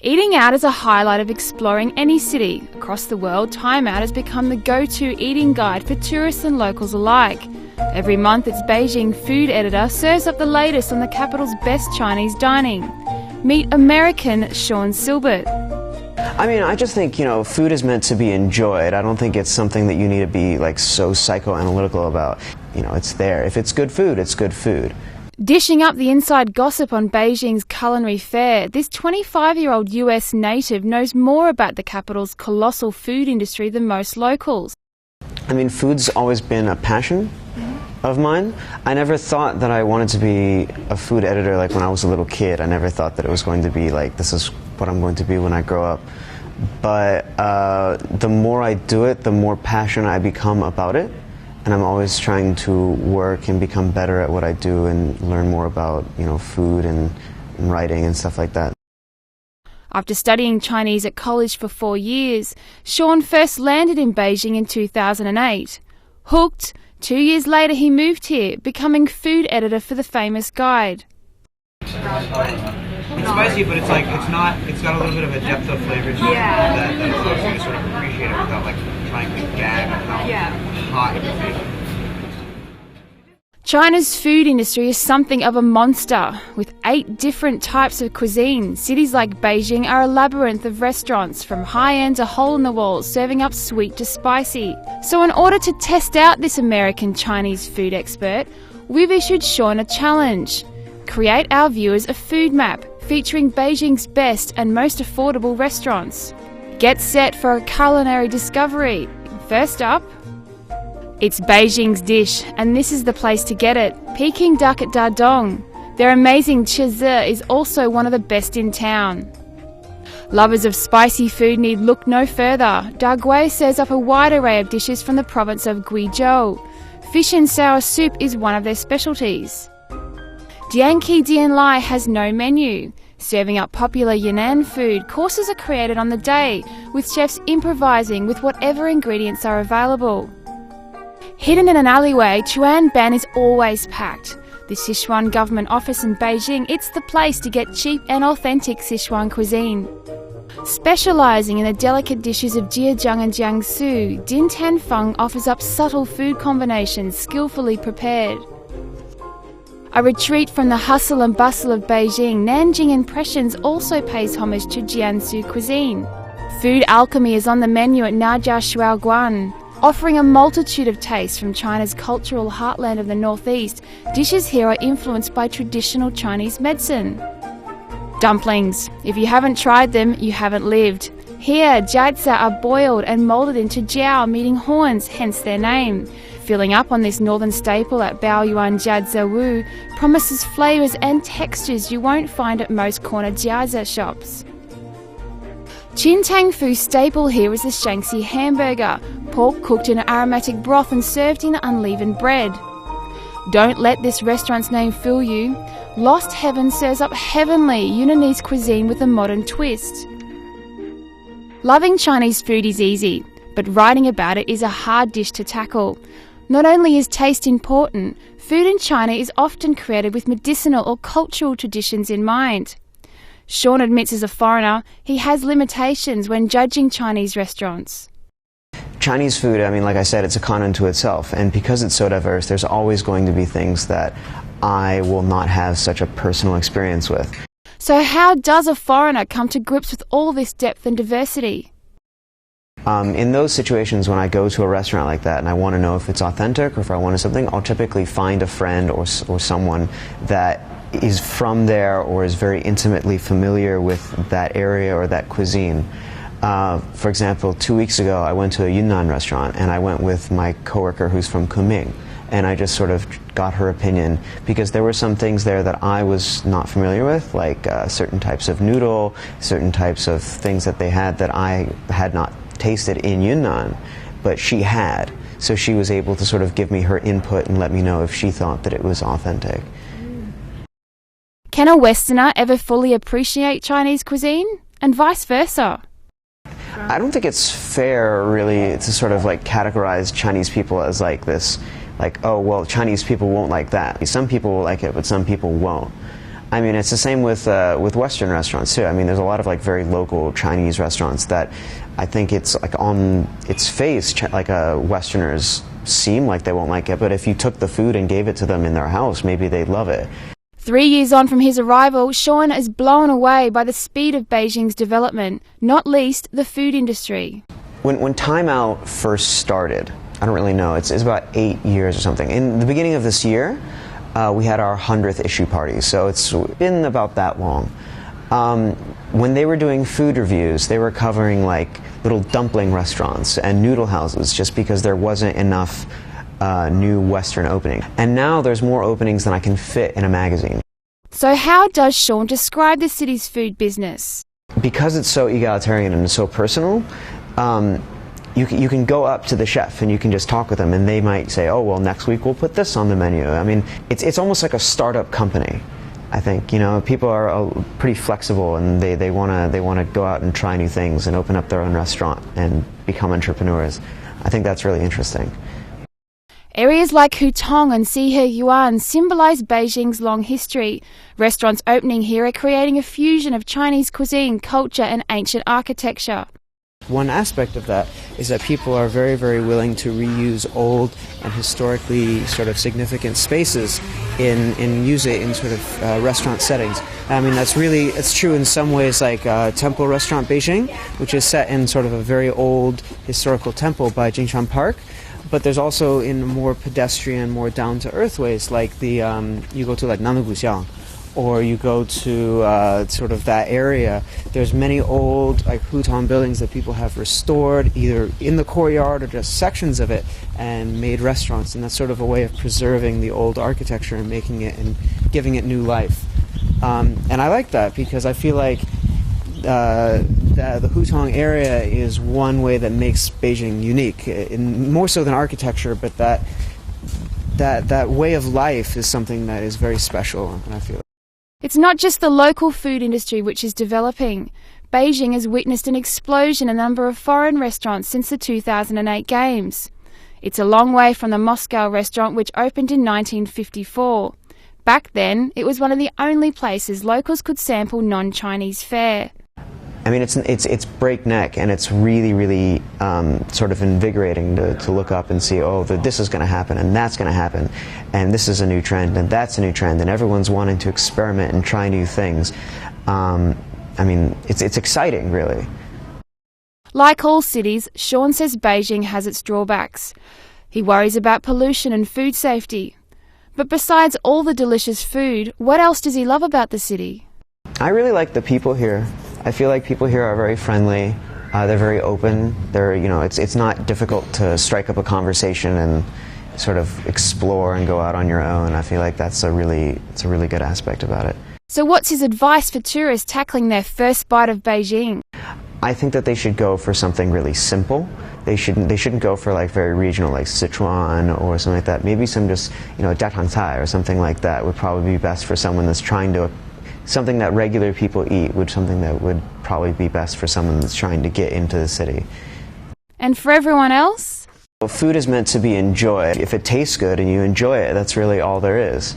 Eating out is a highlight of exploring any city. Across the world, Time Out has become the go-to eating guide for tourists and locals alike. Every month, its Beijing food editor serves up the latest on the capital's best Chinese dining. Meet American Sean Silbert. I mean, I just think, food is meant to be enjoyed. I don't think it's something that you need to be, so psychoanalytical about. It's there. If it's good food, it's good food. Dishing up the inside gossip on Beijing's culinary fare, this 25-year-old US native knows more about the capital's colossal food industry than most locals. I mean, food's always been a passion of mine. I never thought that I wanted to be a food editor when I was a little kid. I never thought that it was going to be this is what I'm going to be when I grow up. But the more I do it, the more passionate I become about it. And I'm always trying to work and become better at what I do and learn more about, food and writing and stuff like that. After studying Chinese at college for 4 years, Sean first landed in Beijing in 2008. Hooked, 2 years later he moved here, becoming food editor for the famous guide. It's spicy, but it's got a little bit of a depth of flavor to it that allows you to sort of appreciate it without trying to gag on how hot it is. China's food industry is something of a monster. With 8 different types of cuisine, cities like Beijing are a labyrinth of restaurants, from high-end to hole-in-the-wall, serving up sweet to spicy. So in order to test out this American Chinese food expert, we've issued Sean a challenge. Create our viewers a food map featuring Beijing's best and most affordable restaurants. Get set for a culinary discovery. First up, it's Beijing's dish, and this is the place to get it. Peking duck at Dadong. Their amazing chizi is also one of the best in town. Lovers of spicy food need look no further. Dagui serves up a wide array of dishes from the province of Guizhou. Fish and sour soup is one of their specialties. Dianqi Dianlai has no menu. Serving up popular Yunnan food, courses are created on the day, with chefs improvising with whatever ingredients are available. Hidden in an alleyway, Chuan Ban is always packed. The Sichuan government office in Beijing, it's the place to get cheap and authentic Sichuan cuisine. Specialising in the delicate dishes of Zhejiang and Jiangsu, Din Tan Feng offers up subtle food combinations skillfully prepared. A retreat from the hustle and bustle of Beijing, Nanjing Impressions also pays homage to Jiangsu cuisine. Food alchemy is on the menu at Najia Shuaoguan. Offering a multitude of tastes from China's cultural heartland of the northeast, dishes here are influenced by traditional Chinese medicine. Dumplings. If you haven't tried them, you haven't lived. Here, jiazi are boiled and moulded into jiao, meaning horns, hence their name. Filling up on this northern staple at Baoyuan Jiazi Wu promises flavours and textures you won't find at most corner jiazi shops. Qin Tang Fu staple here is the Shaanxi hamburger, pork cooked in aromatic broth and served in unleavened bread. Don't let this restaurant's name fool you. Lost Heaven serves up heavenly Yunnanese cuisine with a modern twist. Loving Chinese food is easy, but writing about it is a hard dish to tackle. Not only is taste important, food in China is often created with medicinal or cultural traditions in mind. Sean admits as a foreigner, he has limitations when judging Chinese restaurants. Chinese food, like I said, it's a con unto itself. And because it's so diverse, there's always going to be things that I will not have such a personal experience with. So how does a foreigner come to grips with all this depth and diversity? In those situations when I go to a restaurant like that and I want to know if it's authentic or if I wanted something, I'll typically find a friend or someone that is from there or is very intimately familiar with that area or that cuisine. For example, 2 weeks ago I went to a Yunnan restaurant and I went with my coworker who's from Kunming, and I just sort of got her opinion because there were some things there that I was not familiar with, like certain types of noodle, certain types of things that they had that I had not tasted in Yunnan, but she had. So she was able to sort of give me her input and let me know if she thought that it was authentic. Can a Westerner ever fully appreciate Chinese cuisine? And vice versa? I don't think it's fair, really, to sort of categorize Chinese people as this, oh, well, Chinese people won't like that. Some people will like it, but some people won't. I mean, it's the same with Western restaurants too. I mean, there's a lot of like very local Chinese restaurants that I think it's like on its face, like Westerners seem like they won't like it, but if you took the food and gave it to them in their house, maybe they'd love it. 3 years on from his arrival, Sean is blown away by the speed of Beijing's development, not least the food industry. When Time Out first started, I don't really know, it's about 8 years or something. In the beginning of this year, we had our 100th issue party, so it's been about that long. When they were doing food reviews, they were covering like little dumpling restaurants and noodle houses just because there wasn't enough new Western opening. And now there's more openings than I can fit in a magazine. So how does Sean describe the city's food business? Because it's so egalitarian and so personal, you can go up to the chef and you can just talk with them and they might say, oh, well, next week we'll put this on the menu. I mean, it's almost like a startup company. I think, you know, people are pretty flexible and they want to go out and try new things and open up their own restaurant and become entrepreneurs. I think that's really interesting. Areas like Hutong and Yuan symbolise Beijing's long history. Restaurants opening here are creating a fusion of Chinese cuisine, culture and ancient architecture. One aspect of that is that people are very, very willing to reuse old and historically sort of significant spaces and use it in sort of restaurant settings. I mean, it's true in some ways, like Temple Restaurant Beijing, which is set in sort of a very old historical temple by Jingshan Park. But there's also in more pedestrian, more down-to-earth ways, like you go to like Nandeguxiang, or you go to sort of that area. There's many old like Hutong buildings that people have restored, either in the courtyard or just sections of it, and made restaurants. And that's sort of a way of preserving the old architecture and making it and giving it new life. And I like that because I feel like the Hutong area is one way that makes Beijing unique, more so than architecture, but that way of life is something that is very special, and I feel. It's not just the local food industry which is developing. Beijing has witnessed an explosion in the number of foreign restaurants since the 2008 Games. It's a long way from the Moscow restaurant which opened in 1954. Back then, it was one of the only places locals could sample non-Chinese fare. I mean, it's breakneck, and it's really, really sort of invigorating to look up and see, oh, this is going to happen, and that's going to happen, and this is a new trend, and that's a new trend, and everyone's wanting to experiment and try new things. I mean, it's exciting, really. Like all cities, Sean says Beijing has its drawbacks. He worries about pollution and food safety. But besides all the delicious food, what else does he love about the city? I really like the people here. I feel like people here are very friendly. They're very open. It's not difficult to strike up a conversation and sort of explore and go out on your own. I feel like it's a really good aspect about it. So what's his advice for tourists tackling their first bite of Beijing? I think that they should go for something really simple. They shouldn't go for like very regional, like Sichuan or something like that. Maybe some just datang cai or something like that would probably be best for someone that's trying to. Something that regular people eat something that would probably be best for someone that's trying to get into the city. And for everyone else? Well, food is meant to be enjoyed. If it tastes good and you enjoy it, that's really all there is.